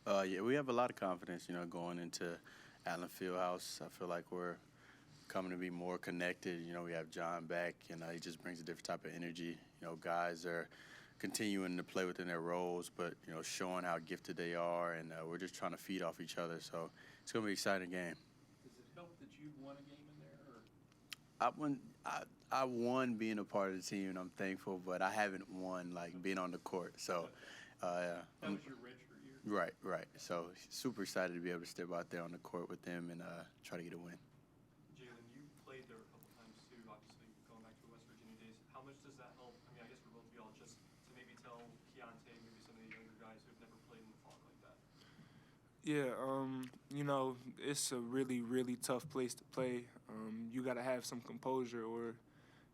Yeah, we have a lot of confidence, going into Allen Fieldhouse. I feel like we're coming to be more connected. We have John back, and he just brings a different type of energy. Guys are continuing to play within their roles, but showing how gifted they are, and we're just trying to feed off each other. So it's gonna be an exciting game. Does it help that you've won a game in there? Or I won being a part of the team, and I'm thankful, but I haven't won like being on the court. So, okay. That I'm was your redshirt year. right, right. So super excited to be able to step out there on the court with them and try to get a win. Jalen, you played there a couple times too. Obviously, going back to the West Virginia days. How much does that help? I mean, I guess for both of y'all, just to maybe tell Keontae, maybe some of the younger guys who've never played in the fog like that. Yeah, it's a really, really tough place to play. You got to have some composure, or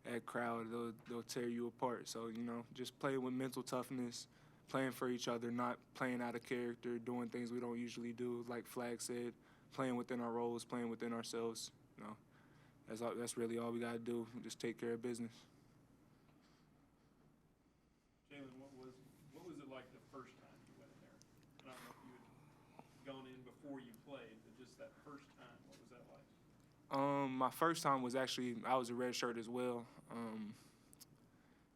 that crowd, they'll tear you apart. So, just playing with mental toughness, playing for each other, not playing out of character, doing things we don't usually do, like Flag said, playing within our roles, playing within ourselves. That's really all we got to do. Just take care of business. Jalen, what was it like the first time you went in there? I don't know if you had gone in before you played, but just that first time, what was that like? My first time was actually I was a red shirt as well.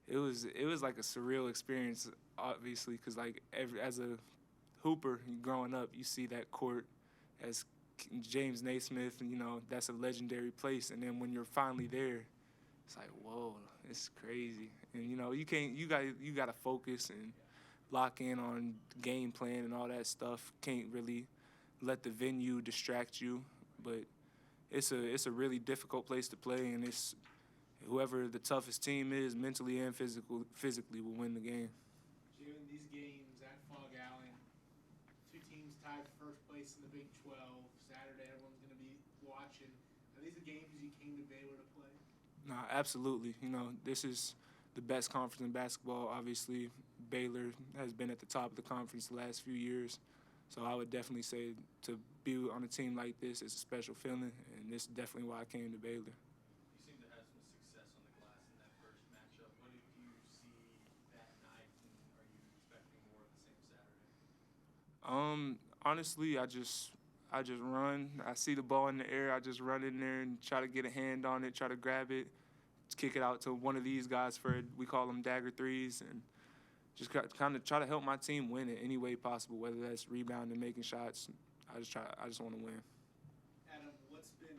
It was like a surreal experience, obviously, because like as a hooper growing up, you see that court as James Naismith, and that's a legendary place. And then when you're finally there, it's like, whoa, it's crazy. And you got to focus and lock in on game plan and all that stuff. Can't really let the venue distract you, but it's a really difficult place to play, and it's whoever the toughest team is, mentally and physically, will win the game. June, these games at Fog Allen, two teams tied for first place in the Big 12. Saturday, everyone's going to be watching. Are these the games you came to Baylor to play? Nah, absolutely. This is the best conference in basketball. Obviously, Baylor has been at the top of the conference the last few years. So I would definitely say to be on a team like this is a special feeling, and this is definitely why I came to Baylor. You seem to have some success on the glass in that first matchup. What did you see that night, and are you expecting more of the same Saturday? Honestly, I just run. I see the ball in the air. I just run in there and try to get a hand on it, try to grab it, kick it out to one of these guys for we call them dagger threes, and just kind of try to help my team win it any way possible, whether that's rebounding, making shots. I just want to win. Adam, what's been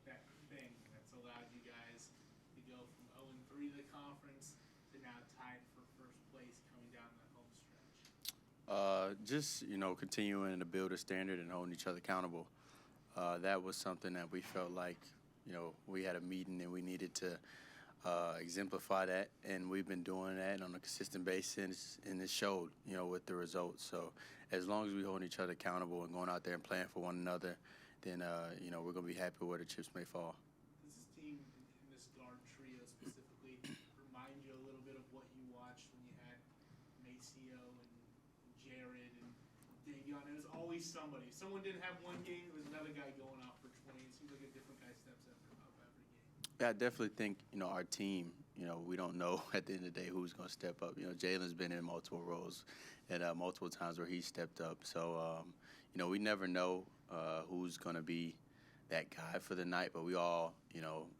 that thing that's allowed you guys to go from 0-3 to the conference to now tied for first place coming down the home stretch? Just continuing to build a standard and holding each other accountable. That was something that we felt like we had a meeting and we needed to exemplify that, and we've been doing that on a consistent basis, and it showed with the results. So as long as we hold each other accountable and going out there and playing for one another, then we're gonna be happy where the chips may fall. Does this team in this guard trio specifically remind you a little bit of what you watched when you had Maceo and Jared and Davion? It was always somebody. If someone didn't have one game, it was another guy going off for 20. It seems like a different guy steps up every game. Yeah, I definitely think our team. We don't know at the end of the day who's going to step up. Jalen's been in multiple roles and multiple times where he stepped up. So we never know who's going to be that guy for the night. But we all,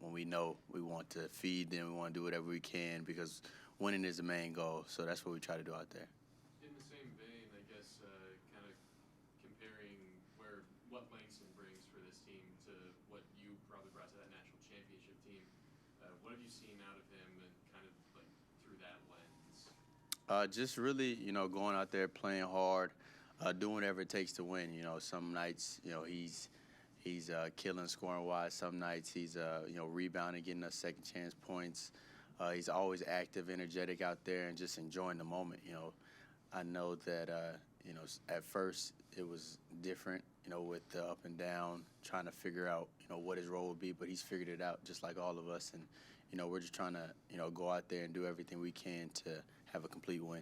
when we know we want to feed them, we want to do whatever we can because winning is the main goal. So that's what we try to do out there. In the same vein, I guess, kind of comparing what Langston brings for this team to what you probably brought to that national championship team, what have you seen out of him and kind of like through that lens? Just really, going out there playing hard, doing whatever it takes to win. Some nights, he's killing scoring wise. Some nights he's rebounding, getting us second chance points. He's always active, energetic out there, and just enjoying the moment. I know that at first it was different, with the up and down, trying to figure out what his role would be, but he's figured it out just like all of us, and we're just trying to go out there and do everything we can to have a complete win.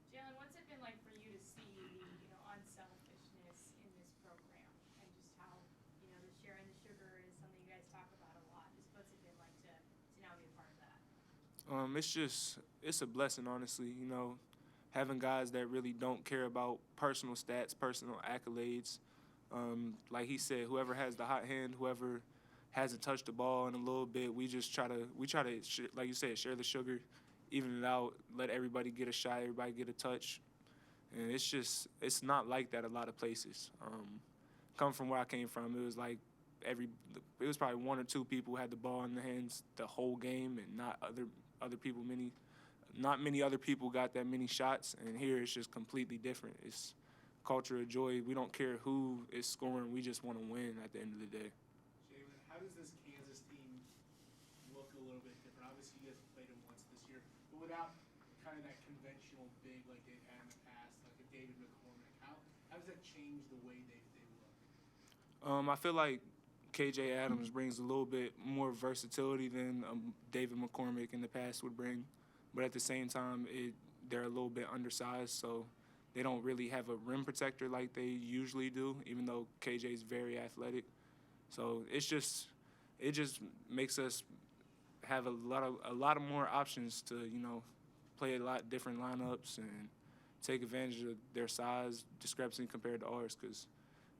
Jalen, what's it been like for you to see the unselfishness in this program, and just how the sharing the sugar is something you guys talk about a lot? Just what's it been like to now be a part of that? It's a blessing, honestly. having guys that really don't care about personal stats, personal accolades. Like he said, whoever has the hot hand, whoever hasn't touched the ball in a little bit, we try to like you said, share the sugar, even it out, let everybody get a shot, everybody get a touch. And it's not like that a lot of places. Come from where I came from, it was like it was probably one or two people who had the ball in their hands the whole game, and not many other people got that many shots. And here it's just completely different. It's culture of joy. We don't care who is scoring. We just want to win at the end of the day. Jalen, how does this Kansas team look a little bit different? Obviously, you guys played them once this year, but without kind of that conventional big like they've had in the past, like a David McCormick. How does that change the way they look? I feel like KJ Adams brings a little bit more versatility than David McCormick in the past would bring, but at the same time, they're a little bit undersized, so they don't really have a rim protector like they usually do, even though KJ is very athletic. So it just makes us have a lot of more options to play a lot different lineups and take advantage of their size discrepancy compared to ours, because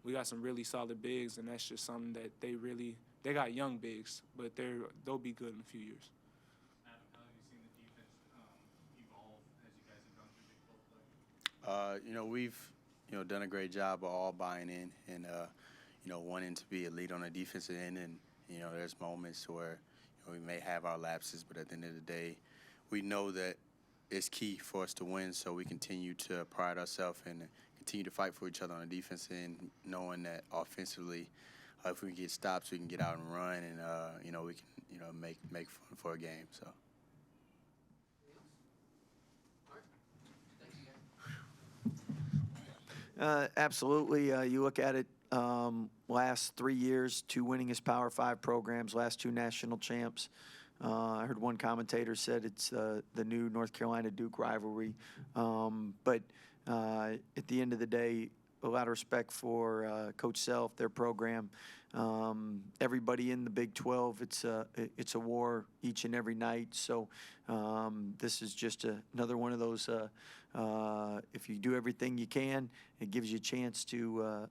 we got some really solid bigs, and that's just something that they got young bigs, but they'll be good in a few years. Adam, how have you seen the defense evolve as you guys have gone through Big 12 play? We've done a great job of all buying in and wanting to be a lead on the defensive end, and there's moments where we may have our lapses, but at the end of the day, we know that it's key for us to win, so we continue to pride ourselves and continue to fight for each other on the defense end, knowing that offensively, if we can get stops, we can get out and run, and we can make fun for a game. So. Absolutely. You look at it, last 3 years, 2 winningest Power 5 programs, last 2 national champs. I heard one commentator said it's the new North Carolina-Duke rivalry. But at the end of the day, a lot of respect for Coach Self, their program. Everybody in the Big 12, it's a war each and every night. So this is just another one of those, if you do everything you can, it gives you a chance to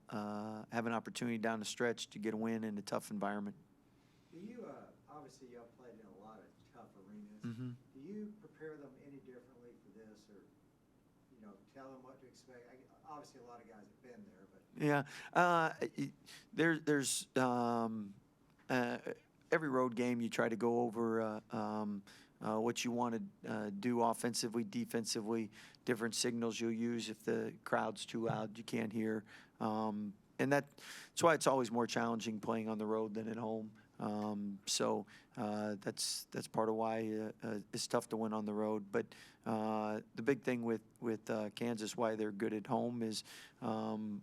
have an opportunity down the stretch to get a win in a tough environment. Do you, obviously y'all played in a lot of tough arenas. Mm-hmm. Do you prepare them any differently for this, or, tell them what to expect? Obviously a lot of guys have been there, but. Yeah. There's every road game you try to go over what you want to do offensively, defensively, different signals you'll use if the crowd's too loud, you can't hear. And that's why it's always more challenging playing on the road than at home. So that's part of why it's tough to win on the road. But the big thing with Kansas, why they're good at home, is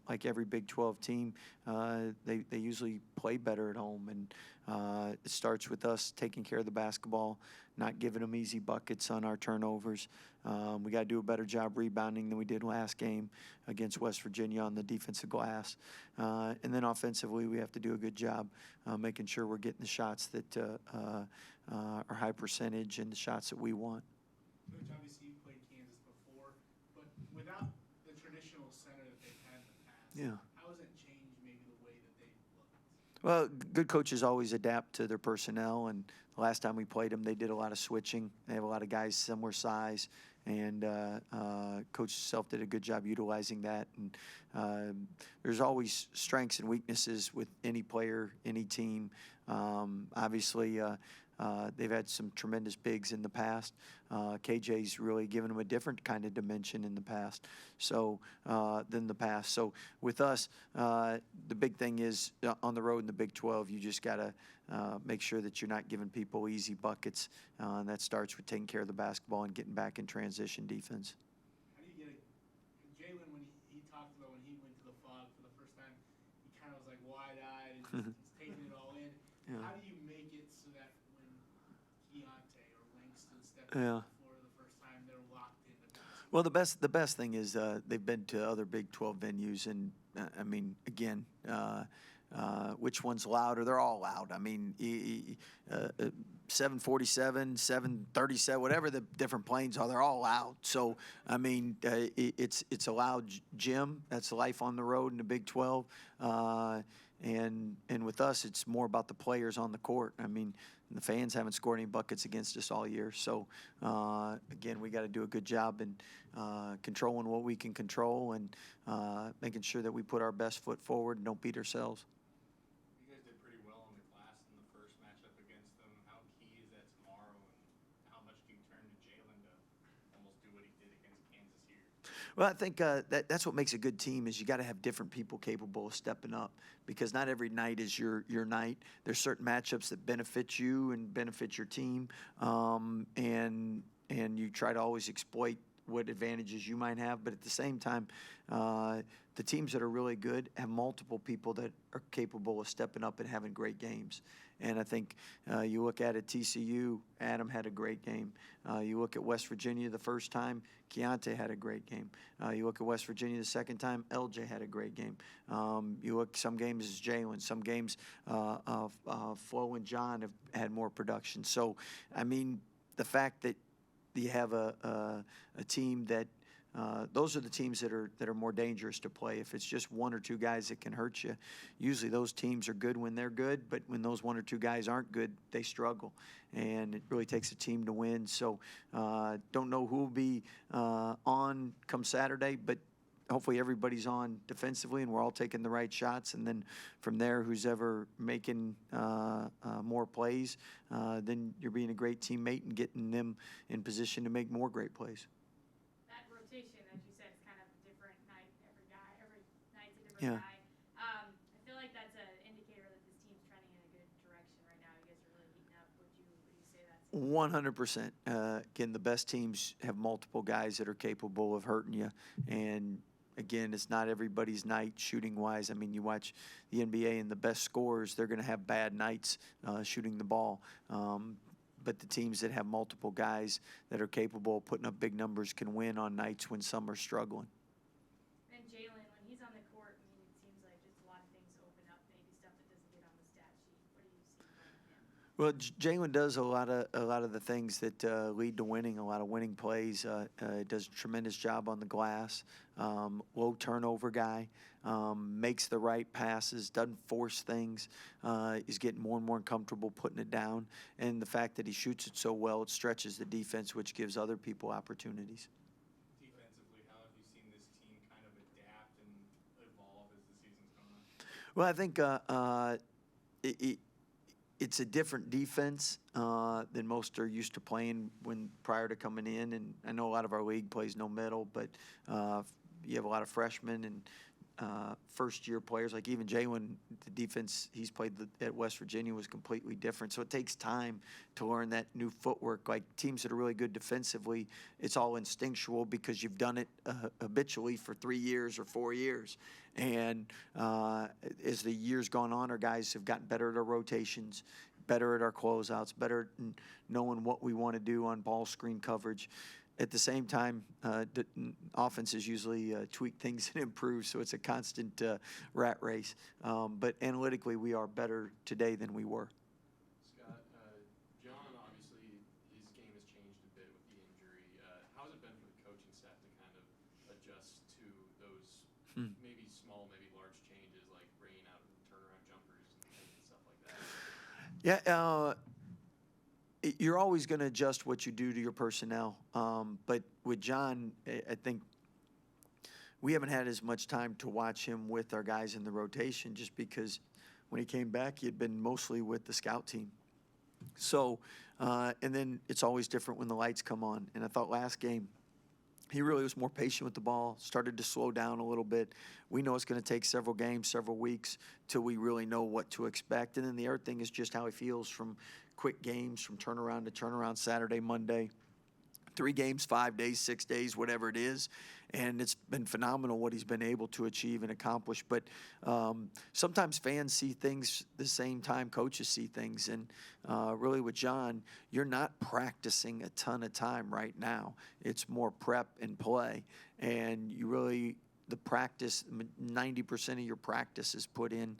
like every Big 12 team, they usually play better at home. And it starts with us taking care of the basketball, not giving them easy buckets on our turnovers. We got to do a better job rebounding than we did last game against West Virginia on the defensive glass. And then offensively, we have to do a good job making sure we're getting the shots that are high percentage and the shots that we want. Coach, obviously you played Kansas before, but without the traditional center that they've had in the past, Yeah. how has it changed maybe the way that they look? Well, good coaches always adapt to their personnel, and the last time we played them, they did a lot of switching. They have a lot of guys similar size, and Coach Self did a good job utilizing that. And there's always strengths and weaknesses with any player, any team. Obviously, they've had some tremendous bigs in the past. KJ's really given them a different kind of dimension in the past. So than the past. So with us, the big thing is on the road in the Big 12, you just got to make sure that you're not giving people easy buckets. And that starts with taking care of the basketball and getting back in transition defense. How do you get it? Jalen, when he talked about when he went to the Fog for the first time, he kind of was like wide-eyed and just taking it all in. Yeah. How do you make it so that when Keontae or Langston step Yeah. on the floor the first time, they're locked in the basketball? Well, the best thing is they've been to other Big 12 venues, and I mean, again, which one's louder. They're all loud. I mean, 747, 737, whatever the different planes are, they're all loud. So, I mean, it's a loud gym. That's life on the road in the Big 12. And with us, it's more about the players on the court. I mean, the fans haven't scored any buckets against us all year. So, again, we got to do a good job in controlling what we can control and making sure that we put our best foot forward and don't beat ourselves. You guys did pretty well on the glass in the first matchup against them. How key is that tomorrow, and how much do you turn to Jalen to almost do what he did against Kansas here? Well, I think that's what makes a good team is you got to have different people capable of stepping up because not every night is your night. There's certain matchups that benefit you and benefit your team, and you try to always exploit what advantages you might have. But at the same time, the teams that are really good have multiple people that are capable of stepping up and having great games. And I think you look at TCU, Adam had a great game. You look at West Virginia the first time, Keontae had a great game. You look at West Virginia the second time, LJ had a great game. You look some games as Jalen, some games Flo and John have had more production. So, I mean, the fact that you have a team that those are the teams that are more dangerous to play. If it's just one or two guys that can hurt you, usually those teams are good when they're good, but when those one or two guys aren't good, they struggle. And it really takes a team to win. So don't know who will be on come Saturday, but hopefully everybody's on defensively and we're all taking the right shots. And then from there, who's ever making more plays, then you're being a great teammate and getting them in position to make more great plays. That rotation, as you said, is kind of a different night. Every night's a different Yeah. guy. I feel like that's an indicator that this team's trending in a good direction right now. You guys are really heating up. Would you say that's 100%. Again, the best teams have multiple guys that are capable of hurting you. And again, it's not everybody's night shooting wise. I mean, you watch the NBA and the best scorers, they're going to have bad nights shooting the ball. But the teams that have multiple guys that are capable of putting up big numbers can win on nights when some are struggling. And Jalen, when he's on the court, I mean, it seems like just a lot of things open up, maybe stuff that doesn't get on the stat sheet. What do you see from him? Well, Jalen does a lot of the things that lead to winning, a lot of winning plays. Does a tremendous job on the glass. Low turnover guy. Makes the right passes. Doesn't force things. Is getting more and more comfortable putting it down. And the fact that he shoots it so well, it stretches the defense, which gives other people opportunities. Defensively, how have you seen this team kind of adapt and evolve as the season's gone on? Well, I think it's a different defense than most are used to playing prior to coming in. And I know a lot of our league plays no middle, but you have a lot of freshmen and first-year players. Like even Jalen, the defense he's played at West Virginia was completely different. So it takes time to learn that new footwork. Like teams that are really good defensively, it's all instinctual because you've done it habitually for 3 years or 4 years. And as the years gone on, our guys have gotten better at our rotations, better at our closeouts, better at knowing what we want to do on ball screen coverage. At the same time, the offenses usually tweak things and improve, so it's a constant rat race. But analytically, we are better today than we were. Scott, John, obviously, his game has changed a bit with the injury. How has it been for the coaching staff to kind of adjust to those maybe small, maybe large changes, like bringing out turnaround jumpers and stuff like that? Yeah, you're always going to adjust what you do to your personnel. But with John, I think we haven't had as much time to watch him with our guys in the rotation just because when he came back, he had been mostly with the scout team. So, and then it's always different when the lights come on. And I thought last game, he really was more patient with the ball, started to slow down a little bit. We know it's going to take several games, several weeks till we really know what to expect. And then the other thing is just how he feels from quick games, from turnaround to turnaround, Saturday, Monday, 3 games, 5 days, 6 days, whatever it is. And it's been phenomenal what he's been able to achieve and accomplish. But sometimes fans see things the same time coaches see things. And really with John, you're not practicing a ton of time right now. It's more prep and play. And you really the practice, 90% of your practice is put in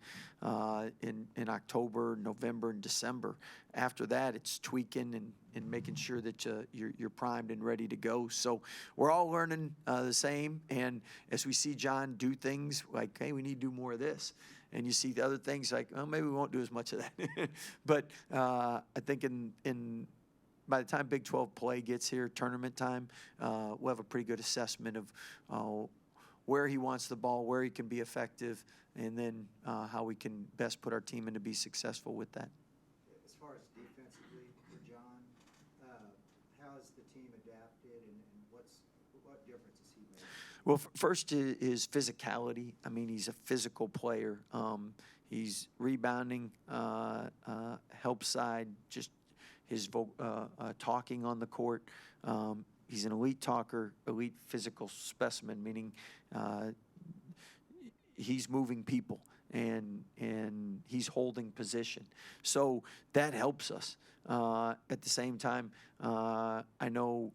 October, November, and December. After that, it's tweaking and making sure that you're primed and ready to go. So we're all learning the same. And as we see John do things like, hey, we need to do more of this. And you see the other things like, oh, maybe we won't do as much of that. But I think by the time Big 12 play gets here, tournament time, we'll have a pretty good assessment of where he wants the ball, where he can be effective, and then how we can best put our team in to be successful with that. As far as defensively for John, how has the team adapted, and what difference has he made? Well, first is physicality. I mean, he's a physical player. He's rebounding, help side, just his talking on the court. He's an elite talker, elite physical specimen, meaning he's moving people and he's holding position. So that helps us. At the same time, I know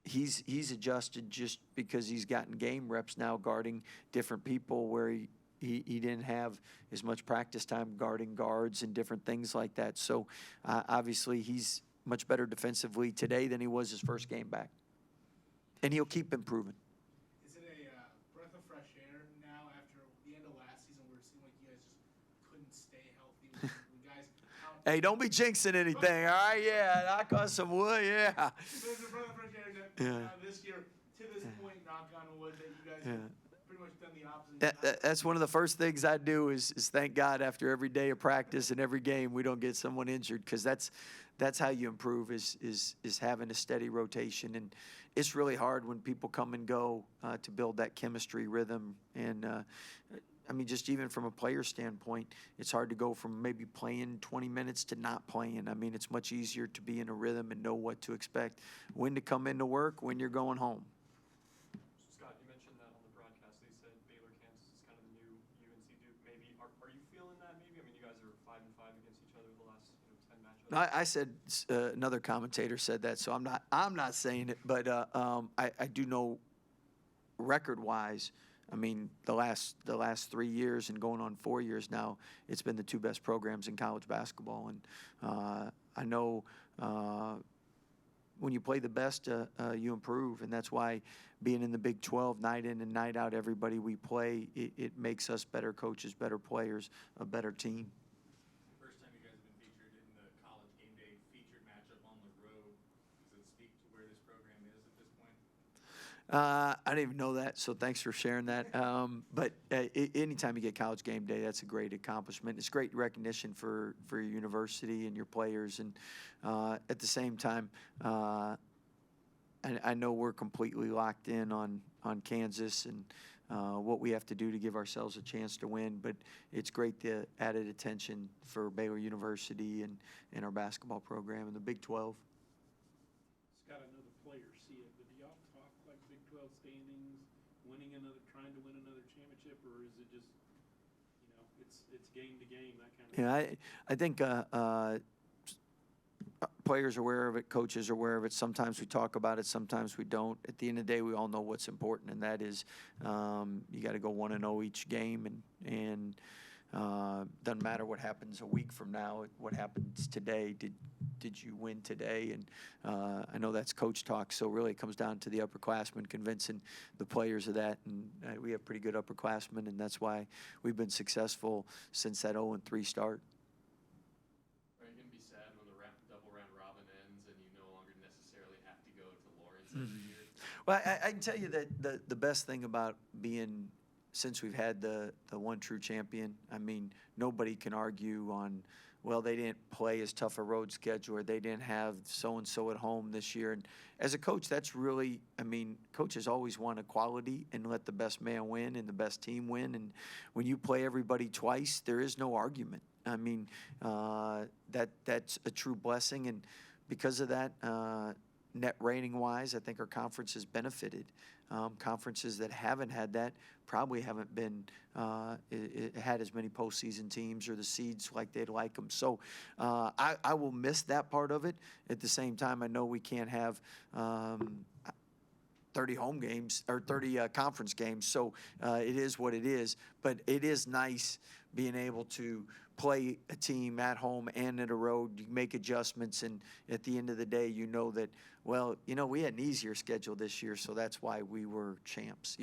he's adjusted just because he's gotten game reps now guarding different people where he didn't have as much practice time guarding guards and different things like that. So obviously he's much better defensively today than he was his first game back. And he'll keep improving. Is it a breath of fresh air now after the end of last season where it seemed like you guys just couldn't stay healthy when guys out? Hey, don't be jinxing anything, all right? Yeah, knock on some wood, yeah. But it's a breath of fresh air that this year, to this point, knock on wood, that you guys have pretty much done the opposite. That's one of the first things I do is thank God after every day of practice and every game we don't get someone injured, because that's how you improve is having a steady rotation. And it's really hard when people come and go to build that chemistry rhythm. And I mean, just even from a player standpoint, it's hard to go from maybe playing 20 minutes to not playing. I mean, it's much easier to be in a rhythm and know what to expect, when to come into work, when you're going home. Scott, you mentioned that on the broadcast. They said Baylor, Kansas is kind of the new UNC Duke. Maybe are you feeling that? Maybe, I mean, you guys are 5-5 against each other the last 10 matchups. I said another commentator said that, so I'm not saying it, but I do know record-wise. I mean, the last 3 years and going on 4 years now, it's been the two best programs in college basketball. And I know when you play the best, you improve. And that's why being in the Big 12, night in and night out, everybody we play, it makes us better coaches, better players, a better team. First time you guys have been featured in the College Game Day featured matchup on the road. Does it speak to where this program is at this point? I didn't even know that, so thanks for sharing that. But anytime you get College Game Day, that's a great accomplishment. It's great recognition for your university and your players. And at the same time, I know we're completely locked in on Kansas and what we have to do to give ourselves a chance to win. But it's great the added attention for Baylor University and our basketball program in the Big 12. Scott, I know the players see it, but do y'all talk like Big 12 standings, trying to win another championship, or is it just, it's game to game, that kind of thing? Yeah, I think players are aware of it, coaches are aware of it. Sometimes we talk about it, sometimes we don't. At the end of the day, we all know what's important, and that is you got to go 1-0 each game, and doesn't matter what happens a week from now. What happens today? Did you win today? And I know that's coach talk, so really it comes down to the upperclassmen convincing the players of that. And we have pretty good upperclassmen, and that's why we've been successful since that 0-3 start. Are you going to be sad when the double round robin ends and you no longer necessarily have to go to Lawrence every year? Well, I can tell you that the best thing about being, since we've had the one true champion, I mean, nobody can argue on, well, they didn't play as tough a road schedule, or they didn't have so-and-so at home this year. And as a coach, that's really, I mean, coaches always want equality and let the best man win and the best team win. And when you play everybody twice, there is no argument. I mean, that's a true blessing. And because of that, net rating-wise, I think our conference has benefited. Conferences that haven't had that probably haven't been had as many postseason teams or the seeds like they'd like them. So I will miss that part of it. At the same time, I know we can't have 30 home games or 30 conference games. So it is what it is. But it is nice being able to play a team at home and at a road. You make adjustments, and at the end of the day, you know that, well, we had an easier schedule this year, so that's why we were champs,